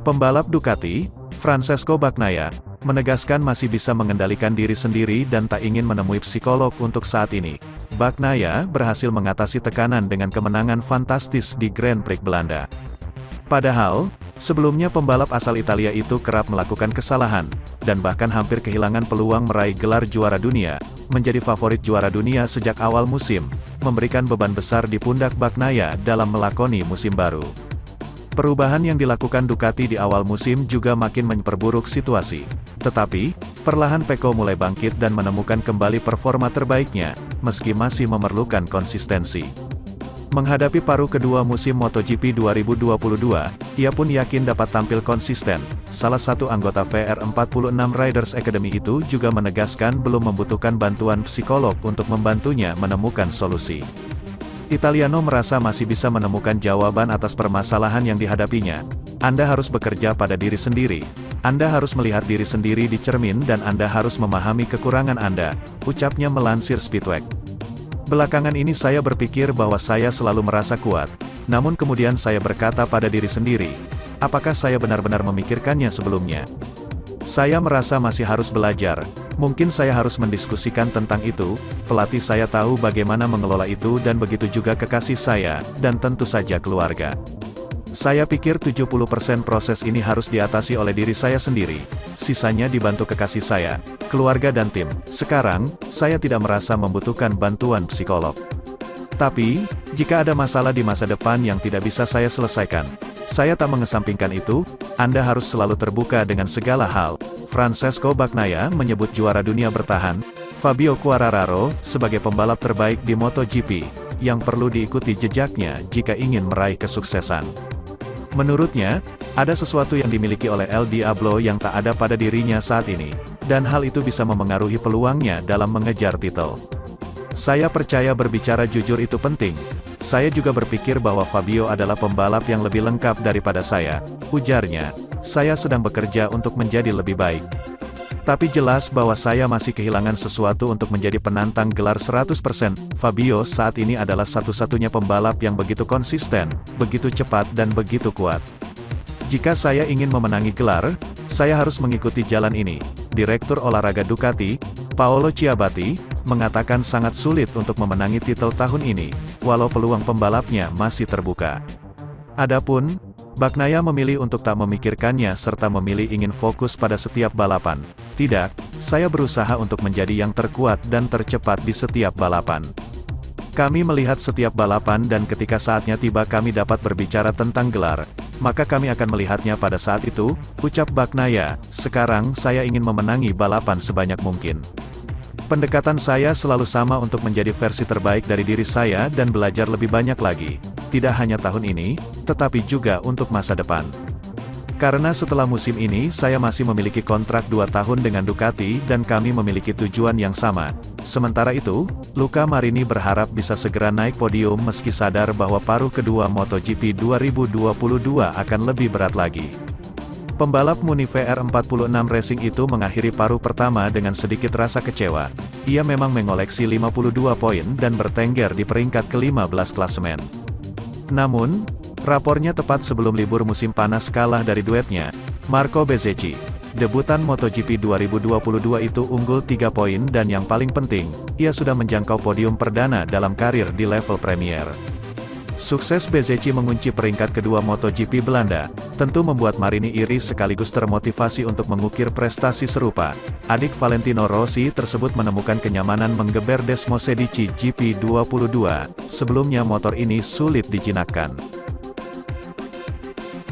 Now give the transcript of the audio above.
Pembalap Ducati, Francesco Bagnaia, menegaskan masih bisa mengendalikan diri sendiri dan tak ingin menemui psikolog untuk saat ini. Bagnaia berhasil mengatasi tekanan dengan kemenangan fantastis di Grand Prix Belanda. Padahal, sebelumnya pembalap asal Italia itu kerap melakukan kesalahan, dan bahkan hampir kehilangan peluang meraih gelar juara dunia, menjadi favorit juara dunia sejak awal musim, memberikan beban besar di pundak Bagnaia dalam melakoni musim baru. Perubahan yang dilakukan Ducati di awal musim juga makin memperburuk situasi. Tetapi, perlahan Pecco mulai bangkit dan menemukan kembali performa terbaiknya, meski masih memerlukan konsistensi. Menghadapi paruh kedua musim MotoGP 2022, ia pun yakin dapat tampil konsisten. Salah satu anggota VR46 Riders Academy itu juga menegaskan belum membutuhkan bantuan psikolog untuk membantunya menemukan solusi. Italiano merasa masih bisa menemukan jawaban atas permasalahan yang dihadapinya. Anda harus bekerja pada diri sendiri. Anda harus melihat diri sendiri di cermin dan Anda harus memahami kekurangan Anda, ucapnya melansir Speedweek. Belakangan ini saya berpikir bahwa saya selalu merasa kuat, namun kemudian saya berkata pada diri sendiri, apakah saya benar-benar memikirkannya sebelumnya? Saya merasa masih harus belajar, mungkin saya harus mendiskusikan tentang itu, pelatih saya tahu bagaimana mengelola itu dan begitu juga kekasih saya, dan tentu saja keluarga. Saya pikir 70% proses ini harus diatasi oleh diri saya sendiri, sisanya dibantu kekasih saya, keluarga dan tim. Sekarang, saya tidak merasa membutuhkan bantuan psikolog. Tapi, jika ada masalah di masa depan yang tidak bisa saya selesaikan, saya tak mengesampingkan itu. Anda harus selalu terbuka dengan segala hal. Francesco Bagnaia menyebut juara dunia bertahan, Fabio Quartararo, sebagai pembalap terbaik di MotoGP, yang perlu diikuti jejaknya jika ingin meraih kesuksesan. Menurutnya, ada sesuatu yang dimiliki oleh El Diablo yang tak ada pada dirinya saat ini, dan hal itu bisa memengaruhi peluangnya dalam mengejar titel. Saya percaya berbicara jujur itu penting. Saya juga berpikir bahwa Fabio adalah pembalap yang lebih lengkap daripada saya, ujarnya. Saya sedang bekerja untuk menjadi lebih baik. Tapi jelas bahwa saya masih kehilangan sesuatu untuk menjadi penantang gelar 100%. Fabio saat ini adalah satu-satunya pembalap yang begitu konsisten, begitu cepat dan begitu kuat. Jika saya ingin memenangi gelar, saya harus mengikuti jalan ini. Direktur olahraga Ducati, Paolo Ciabatti, mengatakan sangat sulit untuk memenangi titel tahun ini, walau peluang pembalapnya masih terbuka. Adapun, Bagnaia memilih untuk tak memikirkannya serta memilih ingin fokus pada setiap balapan. Tidak, saya berusaha untuk menjadi yang terkuat dan tercepat di setiap balapan. Kami melihat setiap balapan dan ketika saatnya tiba kami dapat berbicara tentang gelar, maka kami akan melihatnya pada saat itu, ucap Bagnaia. Sekarang saya ingin memenangi balapan sebanyak mungkin. Pendekatan saya selalu sama untuk menjadi versi terbaik dari diri saya dan belajar lebih banyak lagi. Tidak hanya tahun ini, tetapi juga untuk masa depan. Karena setelah musim ini saya masih memiliki kontrak 2 tahun dengan Ducati dan kami memiliki tujuan yang sama. Sementara itu, Luca Marini berharap bisa segera naik podium meski sadar bahwa paruh kedua MotoGP 2022 akan lebih berat lagi. Pembalap Muni VR46 Racing itu mengakhiri paruh pertama dengan sedikit rasa kecewa. Ia memang mengoleksi 52 poin dan bertengger di peringkat ke-15 klasemen. Namun, rapornya tepat sebelum libur musim panas kalah dari duetnya, Marco Bezzecchi. Debutan MotoGP 2022 itu unggul 3 poin dan yang paling penting, ia sudah menjangkau podium perdana dalam karir di level Premier. Sukses Bezzecchi mengunci peringkat kedua MotoGP Belanda, tentu membuat Marini iri sekaligus termotivasi untuk mengukir prestasi serupa. Adik Valentino Rossi tersebut menemukan kenyamanan menggeber Desmosedici GP22, sebelumnya motor ini sulit dijinakkan.